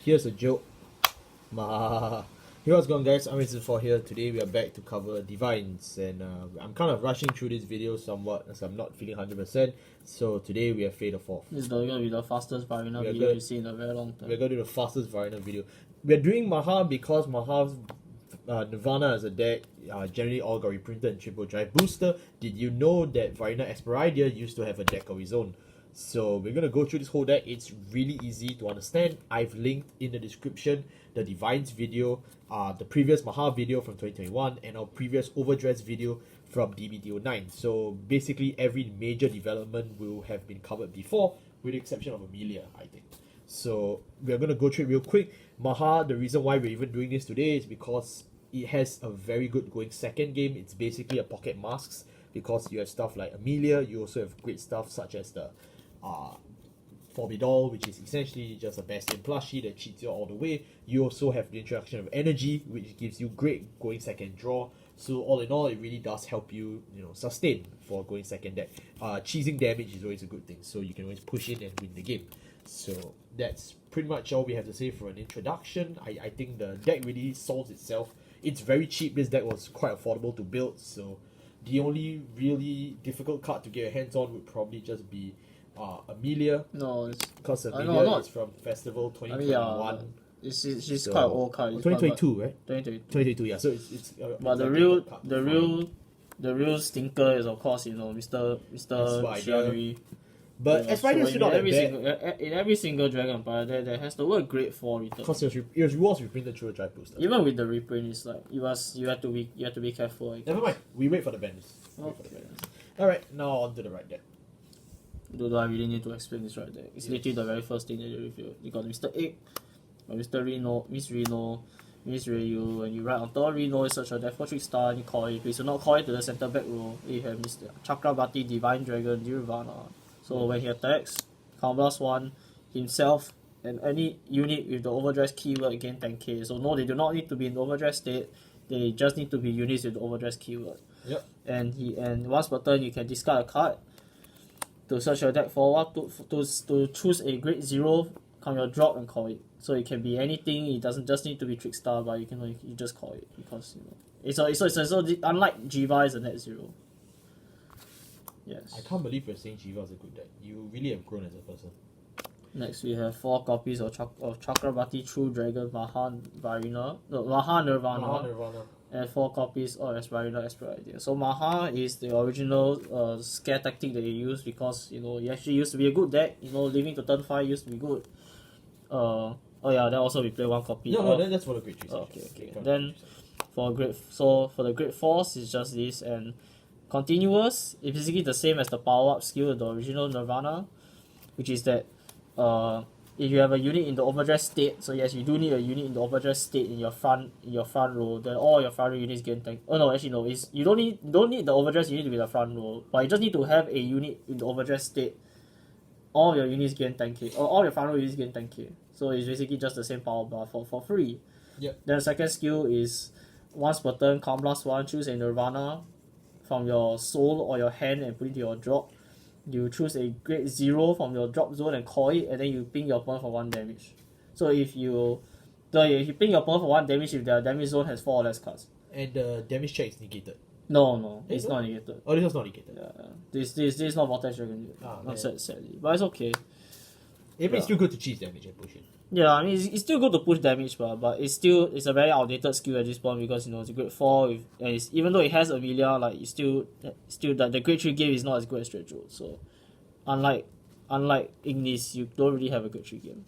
Here's a joke. Hey, what's going on, guys? I'm Mr. here. Today we are back to cover DivineZ, and I'm kind of rushing through this video somewhat as I'm not feeling 100%. So today we have Fate of Fourth. This is going to be the fastest Varina video you've seen in a very long time. We're going to do the fastest Varina video. We're doing Mahar because Mahar's Nirvana as a deck generally all got reprinted in Triple Drive Booster. Did you know that Varina Esperidia used to have a deck of his own? So we're going to go through this whole deck. It's really easy to understand. I've linked in the description the DivineZ video, the previous Mahar video from 2021, and our previous Overdress video from DBD09. So basically every major development will have been covered before, with the exception of Amelia, I think. So we're going to go through it real quick. Mahar, the reason why we're even doing this today is because it has a very good going second game. It's basically a pocket masks because you have stuff like Amelia. You also have great stuff such as the Forbidol, which is essentially just a Bastion plushie that cheats you all the way. You also have the introduction of Energy, which gives you great going second draw. So all in all, it really does help you, sustain for going second deck. Cheesing damage is always a good thing, so you can always push in and win the game. So that's pretty much all we have to say for an introduction. I think the deck really solves itself. It's very cheap. This deck was quite affordable to build, so the only really difficult card to get your hands on would probably just be Amelia. No, it's because Amelia is from Festival 2021. She's quite an old card. 2022, right? 2022. Yeah. So it's but the real stinker is of course Mr. Shianui. But Esperidia should not have in every single Dragon Empire there has the word grade 4 written. Because it was reprinted through a Drive Booster. Even with the reprint, it's like you have to be careful. Never mind. We wait for the banners. Alright, now on to the right deck. Do I really need to explain this right there? It's literally the very first thing that you reveal. You got Mr. Egg, Mr. Reno, Miss Reno, Miss Ryu, and you write on top Reno is such a death for trick star, and you call it. Please do not call it to the center back row. You have Mr. Chakrabarti, Divine Dragon, Nirvana. So when he attacks, Counterblast 1, himself, and any unit with the Overdress keyword gain 10k. So no, they do not need to be in the Overdress state. They just need to be units with the Overdress keyword. Yep. And once per turn, you can discard a card to search your deck for what to choose a grade 0 from your drop and call it. So it can be anything. It doesn't just need to be Trickstar, but you just call it because it's unlike Jiva is a net 0. Yes. I can't believe you're saying Jiva is a good deck. You really have grown as a person. Next we have 4 copies of Chakrabarti True Dragon Mahar Nirvana. And 4 copies of Esperidia. So Mahar is the original scare tactic that you use because it actually used to be a good deck. Living to turn 5 used to be good. Then also we play 1 copy. That's for the grade 3. Okay. Then for the grade 4s it's just this, and continuous is basically the same as the power up skill of the original Nirvana, which is that if you have a unit in the Overdress state, so yes, you do need a unit in the Overdress state in your front row, then all your front row units gain tank. Oh no, actually no, you don't need the Overdress unit to be the front row, but you just need to have a unit in the Overdress state. All your units gain 10k, or all your front row units gain 10k. So it's basically just the same power bar for free. Yep. Then the second skill is once per turn, Counterblast 1, choose a Nirvana from your soul or your hand and put it to your drop. You choose a grade 0 from your drop zone and call it, and then you ping your opponent for 1 damage. So if you ping your opponent for 1 damage, if their damage zone has 4 or less cards. And the damage check is negated. No, it's not negated. Oh, this was not negated. Yeah. This is not Vortex Dragon yet. Sadly. But it's okay. It's still good to cheese damage and push it. Yeah, I mean it's still good to push damage, but it's a very outdated skill at this point because it's a grade 4 and even though it has Amelia, like it's still the grade 3 game is not as good as Stretch. So unlike Ignis, you don't really have a grade 3 game.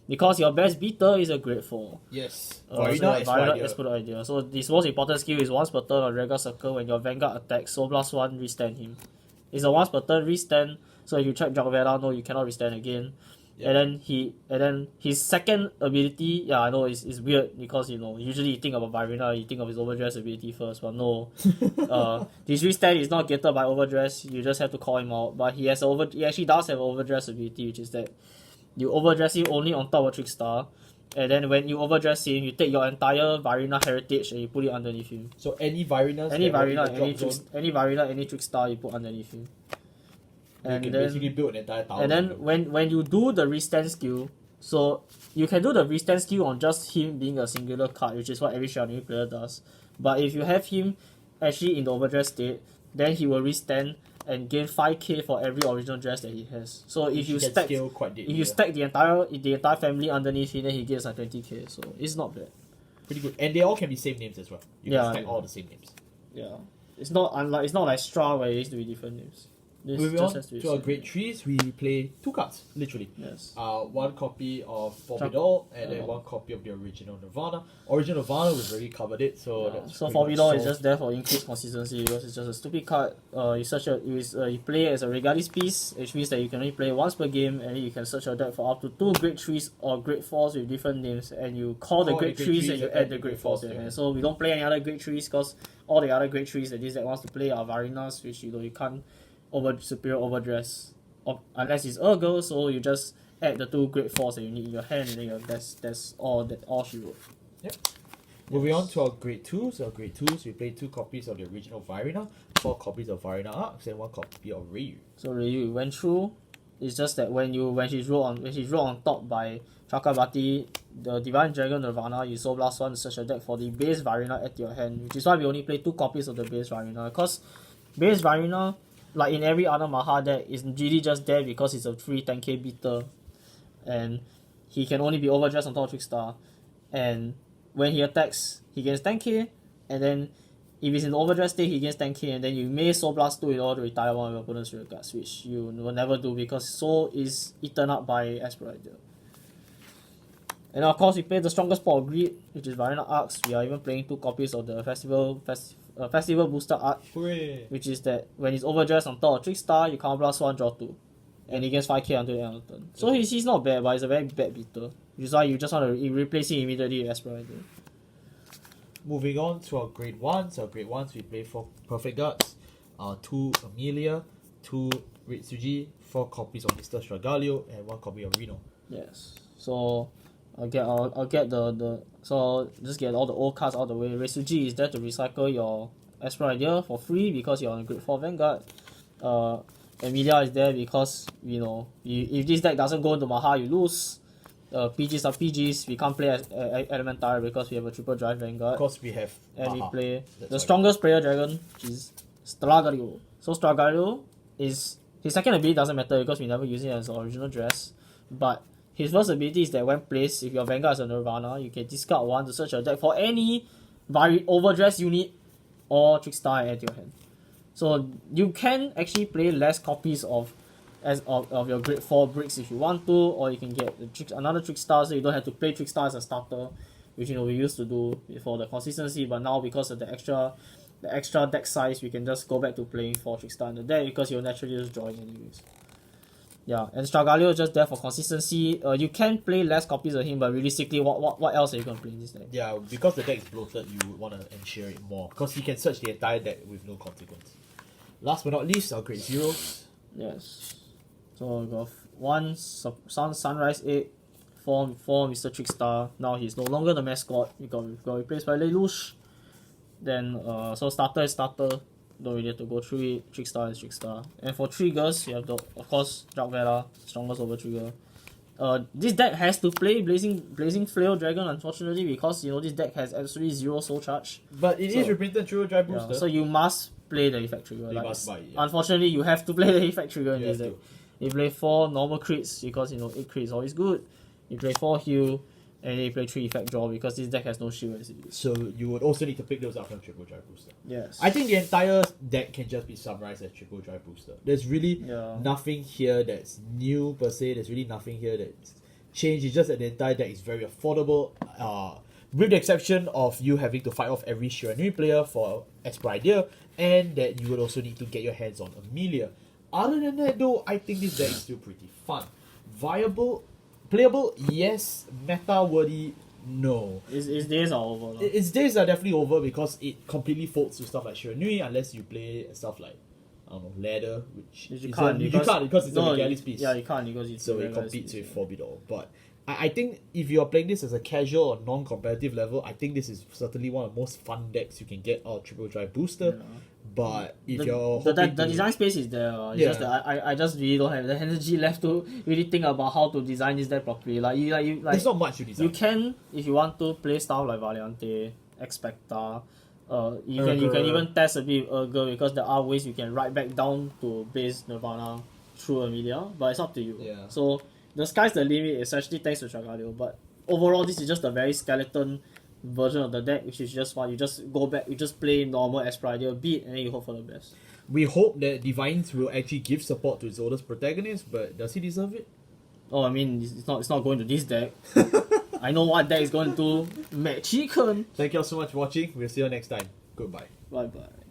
Because your best beater is a grade 4. Yes. Varina Esperidia. So this most important skill is once per turn on Dragon Circle when your Vanguard attacks, so plus 1 restand him. It's a once per turn restand, so if you check Jagvela, no, you cannot restand again. Yep. And then his second ability, I know it's weird because usually you think about Varina, you think of his Overdress ability first, but no. This restand is not gated by Overdress, you just have to call him out. But he actually does have Overdress ability, which is that you Overdress him only on top of Trickstar, and then when you Overdress him, you take your entire Varina heritage and you put it underneath him. So any Varina, any Trickstar you put underneath him. And you can basically build an entire tower. And then when you do the restand skill, So you can do the restand skill on just him being a singular card, which is what every Shiranui player does. But if you have him actually in the overdress state, then he will restand and gain 5k for every original dress that he has. So if you stack the entire family underneath him, then he gets like 20k. So it's not bad. Pretty good. And they all can be same names as well. You can stack all the same names. Yeah. It's not like Stra where it used to be different names. Moving on to our grade 3s, we play 2 cards, literally. Yes. One copy of Forbidor and then one copy of the original Nirvana. Original Nirvana, we've already covered it, so that's so Forbidor is just there for increased consistency because it's just a stupid card. You play as a Regardless piece, which means that you can only play once per game, and you can search your deck for up to 2 grade 3s or grade 4s with different names, and you call the grade 3s and you add the grade 4s to your hand. So we don't play any other grade 3s because all the other grade 3s that this deck wants to play are Varinas, which you can't superior overdress unless it's Urgel, so you just add the 2 grade 4s that you need in your hand, and then that's all she wrote. Yep. Moving on to our grade 2s. Our grade 2s, we play 2 copies of the original Varina, 4 copies of Varina Arcs, and 1 copy of Ryu. So Ryu went through. It's just that when she's rolled on top by Chakrabarti, the Divine Dragon Nirvana, you Soul Blast 1 to search your deck for the base Varina at your hand, which is why we only play 2 copies of the base Varina, because base Varina, like in every other Mahar deck, is really just there because it's a free 10k beater, and he can only be overdressed on top of Trickstar, and when he attacks, he gains 10k, and then if he's in the overdress state, he gains 10k, and then you may Soul Blast 2 in order to retire one of your opponent's rear guards, which you will never do because Soul is eaten up by Asperider. And of course, we play the strongest part of Greed, which is Varina Arcs. We are even playing 2 copies of the Festival Booster Art, which is that when he's overdressed on top of Trickstar, you counter blast 1, draw 2. And he gets 5k until the end of the turn. So he's not bad, but he's a very bad beater. Which is why you just want to replace him immediately with Asperider. Moving on to our grade 1s. Our grade 1s, we play 4 Perfect Guards, 2 Amelia, 2 Ritsuji, 4 copies of Mr. Stragaglio, and 1 copy of Reno. Yes. So I'll get so just get all the old cards out of the way. Resuji is there to recycle your Asperider for free because you're on a grade 4 Vanguard. Amelia is there because if this deck doesn't go into Mahar, you lose. PGs are PGs. We can't play as Elementar because we have a triple drive Vanguard. Of course, we have and Mahar. We play the strongest prayer dragon, which is Stragaglio. So Stragaglio is his second ability doesn't matter because we never use it as an original dress, but his first ability is that when placed, if your Vanguard is a Nirvana, you can discard 1 to search your deck for any overdress unit or Trickstar and add to your hand. So you can actually play less copies of your grade 4 bricks if you want to, or you can get another Trickstar so you don't have to play Trickstar as a starter, which we used to do for the consistency, but now because of the extra deck size, we can just go back to playing 4 Trickstar in the deck because you're naturally just drawing anyways. Yeah, and Stragaglio is just there for consistency. You can play less copies of him, but realistically, what else are you going to play in this deck? Yeah, because the deck is bloated, you would want to ensure it more, because he can search the entire deck with no consequence. Last but not least, our grade 0s. Yes. So we got 1 Sunrise 8, 4 Mr. Trickstar. Now he's no longer the mascot. He got replaced by Lelouch. Then so starter is starter. Don't really have to go through it. Trickstar is Trickstar. And for triggers, you have of course Dragvela, strongest over trigger. This deck has to play Blazing Flail Dragon, unfortunately, because this deck has absolutely 0 soul charge. But it is reprinted through Drive Booster. So you must play the effect trigger. You must buy it. Yeah. Unfortunately, you have to play the effect trigger in this deck. You play 4 normal crits because 8 crits is always good. You play 4 heal, and then you play 3 effect draw because this deck has no shield as it is. So you would also need to pick those up from Triple Drive Booster. Yes. I think the entire deck can just be summarized as Triple Drive Booster. There's really nothing here that's new per se. There's really nothing here that's changed. It's just that the entire deck is very affordable. With the exception of you having to fight off every Shiranui player for Asperider, and that you would also need to get your hands on Amelia. Other than that though, I think this deck is still pretty fun. Viable, playable, yes. Meta worthy, no. Its days are over now. Its days are definitely over because it completely folds to stuff like Shiranui unless you play stuff like, I don't know, Ladder, which you can't because it's a Regardless piece. Yeah, you can't because it's so it competes with Forbidor. But I think if you're playing this as a casual or non-competitive level, I think this is certainly one of the most fun decks you can get out of Triple Drive Booster. But if the, you're the hoping to, design space is there. It's Yeah. just that I just really don't have the energy left to really think about how to design this deck properly. there's not much to design. You can, if you want to, play style like Valiante, Expecta. You can even test a bit with Urger because there are ways you can write back down to base Nirvana through a media, but it's up to you. Yeah. So the sky's the limit, especially thanks to Shagadio. But overall, this is just a very skeleton version of the deck, which is just fun. You just go back, you just play normal Aspiradia, beat, and then you hope for the best. We hope that DivineZ will actually give support to Zelda's protagonist, but does he deserve it? Oh, I mean, it's not going to this deck. I know what deck is going to Chicken. Thank you all so much for watching. We'll see you next time. Goodbye. Bye bye.